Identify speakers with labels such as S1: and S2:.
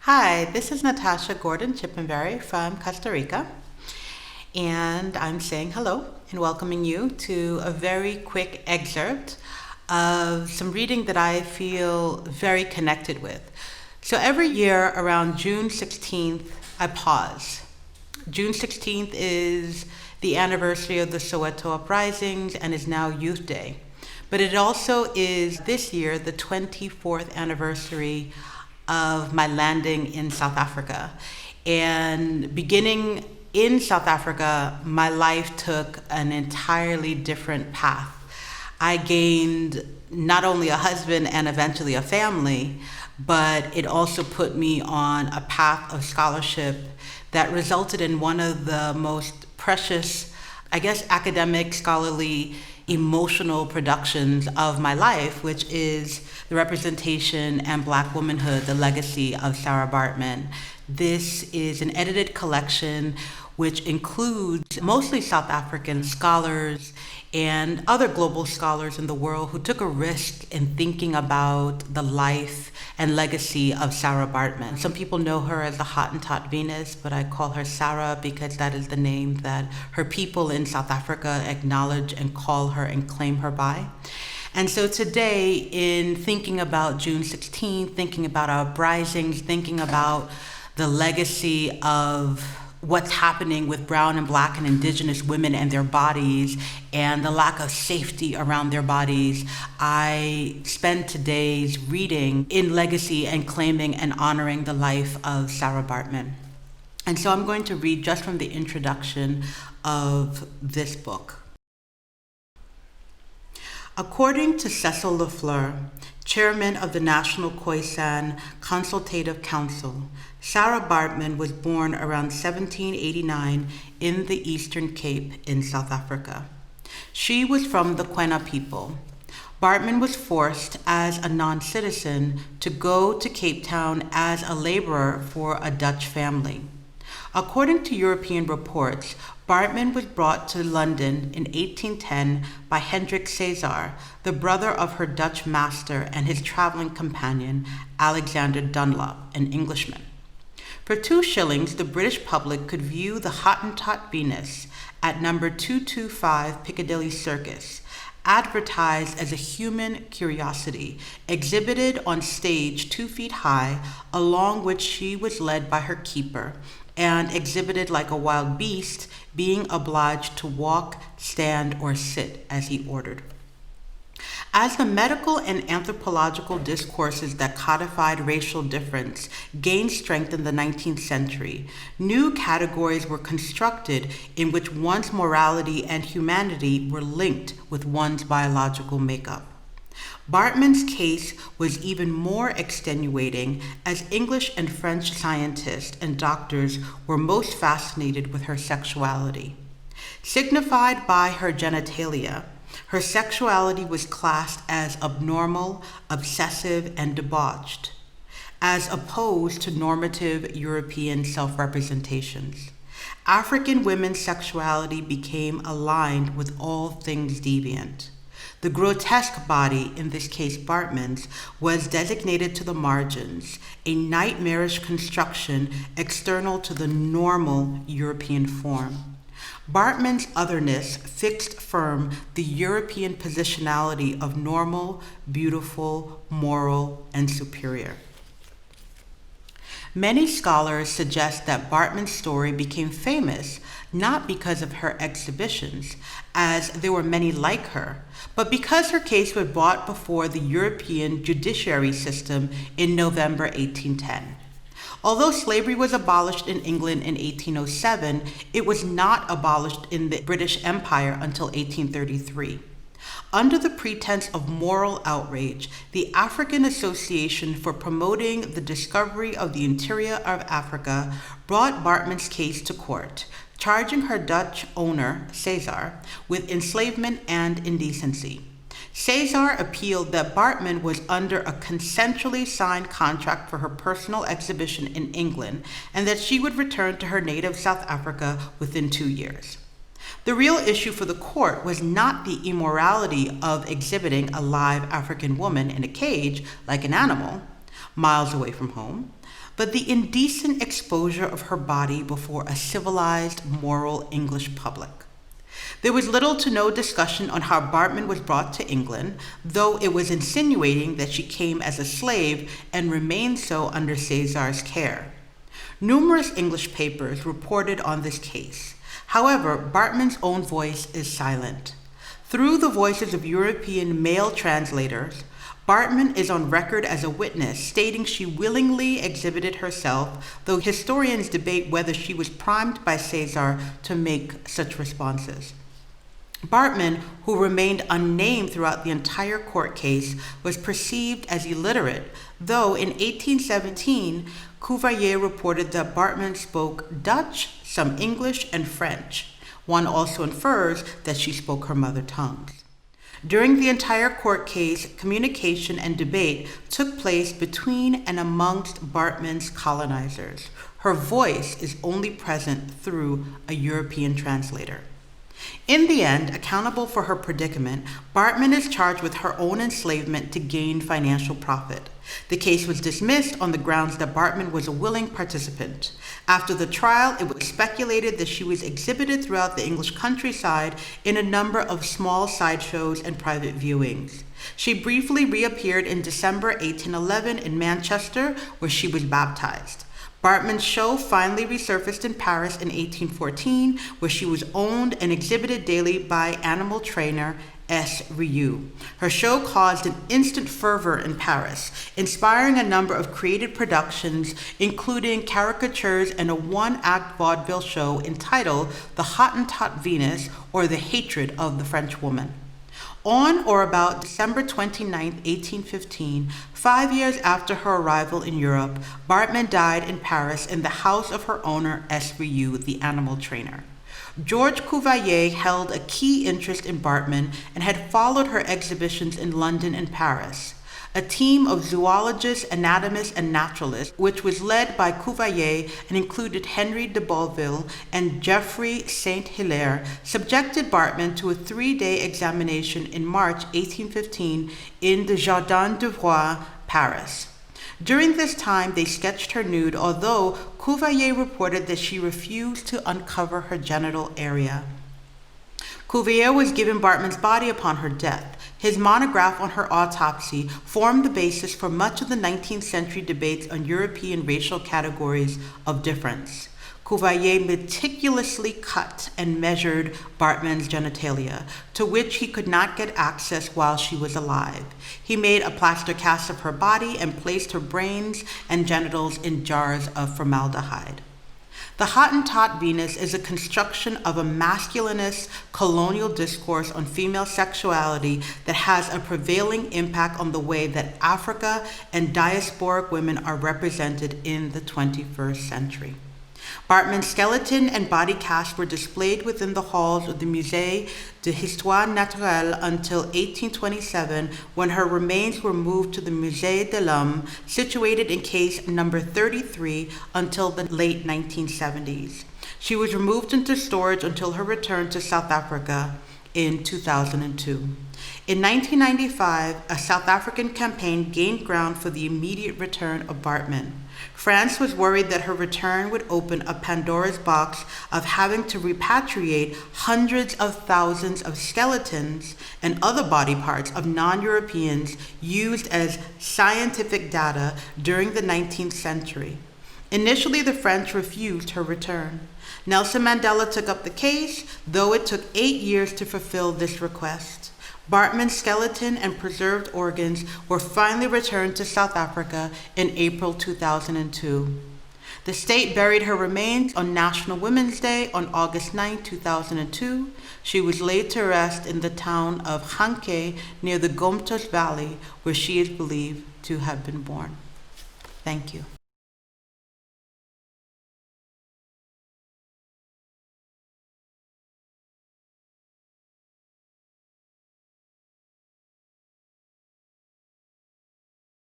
S1: Hi, this is Natasha Gordon-Chipembere from Costa Rica, and I'm saying hello and welcoming you to a very quick excerpt of some reading that I feel very connected with. So every year around June 16th, I pause. June 16th is the anniversary of the Soweto uprisings and is now Youth Day. But it also is this year the 24th anniversary of my landing in South Africa. And beginning in South Africa, my life took an entirely different path. I gained not only a husband and eventually a family, but it also put me on a path of scholarship that resulted in one of the most precious, academic, scholarly, emotional productions of my life, which is the Representation and Black Womanhood, the legacy of Sarah Baartman. This is an edited collection which includes mostly South African scholars and other global scholars in the world who took a risk in thinking about the life and legacy of Sarah Baartman. Some people know her as the Hottentot Venus, but I call her Sarah because that is the name that her people in South Africa acknowledge and call her and claim her by. And so today, in thinking about June 16th, thinking about our uprisings, thinking about the legacy of what's happening with brown and black and indigenous women and their bodies and the lack of safety around their bodies, I spend today's reading in legacy and claiming and honoring the life of Sarah Baartman. And so I'm going to read just from the introduction of this book. According to Cecil Lafleur, chairman of the National Khoisan Consultative Council, Sarah Baartman was born around 1789 in the Eastern Cape in South Africa. She was from the Kwena people. Baartman was forced as a non-citizen to go to Cape Town as a laborer for a Dutch family. According to European reports, Baartman was brought to London in 1810 by Hendrik Cesar, the brother of her Dutch master and his traveling companion, Alexander Dunlop, an Englishman. For 2 shillings, the British public could view the Hottentot Venus at number 225 Piccadilly Circus, advertised as a human curiosity, exhibited on stage 2 feet high, along which she was led by her keeper, and exhibited like a wild beast, being obliged to walk, stand, or sit as he ordered. As the medical and anthropological discourses that codified racial difference gained strength in the 19th century, new categories were constructed in which one's morality and humanity were linked with one's biological makeup. Baartman's case was even more extenuating as English and French scientists and doctors were most fascinated with her sexuality. Signified by her genitalia, her sexuality was classed as abnormal, obsessive, and debauched, as opposed to normative European self-representations. African women's sexuality became aligned with all things deviant. The grotesque body, in this case Baartman's, was designated to the margins, a nightmarish construction external to the normal European form. Baartman's otherness fixed firm the European positionality of normal, beautiful, moral, and superior. Many scholars suggest that Baartman's story became famous not because of her exhibitions, as there were many like her, but because her case was brought before the European judiciary system in November 1810. Although slavery was abolished in England in 1807, it was not abolished in the British Empire until 1833. Under the pretense of moral outrage, the African Association for Promoting the Discovery of the Interior of Africa brought Baartman's case to court, charging her Dutch owner, Cesar, with enslavement and indecency. Cesar appealed that Baartman was under a consensually signed contract for her personal exhibition in England and that she would return to her native South Africa within 2 years. The real issue for the court was not the immorality of exhibiting a live African woman in a cage like an animal, miles away from home, but the indecent exposure of her body before a civilized, moral English public. There was little to no discussion on how Baartman was brought to England, though it was insinuating that she came as a slave and remained so under Cesar's care. Numerous English papers reported on this case. However, Baartman's own voice is silent. Through the voices of European male translators, Baartman is on record as a witness, stating she willingly exhibited herself, though historians debate whether she was primed by Cesar to make such responses. Baartman, who remained unnamed throughout the entire court case, was perceived as illiterate, though in 1817, Cuvier reported that Baartman spoke Dutch, some English, and French. One also infers that she spoke her mother tongues. During the entire court case, communication and debate took place between and amongst Baartman's colonizers. Her voice is only present through a European translator. In the end, accountable for her predicament, Baartman is charged with her own enslavement to gain financial profit. The case was dismissed on the grounds that Baartman was a willing participant. After the trial, it was speculated that she was exhibited throughout the English countryside in a number of small sideshows and private viewings. She briefly reappeared in December 1811 in Manchester, where she was baptized. Baartman's show finally resurfaced in Paris in 1814, where she was owned and exhibited daily by animal trainer S. Rioux. Her show caused an instant fervor in Paris, inspiring a number of creative productions, including caricatures and a one-act vaudeville show entitled The Hottentot Venus, or The Hatred of the French Woman. On or about December 29, 1815, 5 years after her arrival in Europe, Baartman died in Paris in the house of her owner, S. Rioux, the animal trainer. George Cuvier held a key interest in Baartman and had followed her exhibitions in London and Paris. A team of zoologists, anatomists, and naturalists, which was led by Cuvier and included Henry de Beauville and Geoffroy Saint-Hilaire, subjected Baartman to a 3-day examination in March 1815 in the Jardin du Roi, Paris. During this time, they sketched her nude, although Cuvier reported that she refused to uncover her genital area. Cuvier was given Baartman's body upon her death. His monograph on her autopsy formed the basis for much of the 19th century debates on European racial categories of difference. Cuvier meticulously cut and measured Baartman's genitalia, to which he could not get access while she was alive. He made a plaster cast of her body and placed her brains and genitals in jars of formaldehyde. The Hottentot Venus is a construction of a masculinist colonial discourse on female sexuality that has a prevailing impact on the way that Africa and diasporic women are represented in the 21st century. Baartman's skeleton and body cast were displayed within the halls of the Musée d'Histoire Naturelle until 1827, when her remains were moved to the Musée de l'Homme, situated in case number 33, until the late 1970s. She was removed into storage until her return to South Africa in 2002. In 1995, a South African campaign gained ground for the immediate return of Baartman. France was worried that her return would open a Pandora's box of having to repatriate hundreds of thousands of skeletons and other body parts of non-Europeans used as scientific data during the 19th century. Initially, the French refused her return. Nelson Mandela took up the case, though it took 8 years to fulfill this request. Baartman's skeleton and preserved organs were finally returned to South Africa in April 2002. The state buried her remains on National Women's Day on August 9, 2002. She was laid to rest in the town of Hanke near the Gomtos Valley, where she is believed to have been born. Thank you.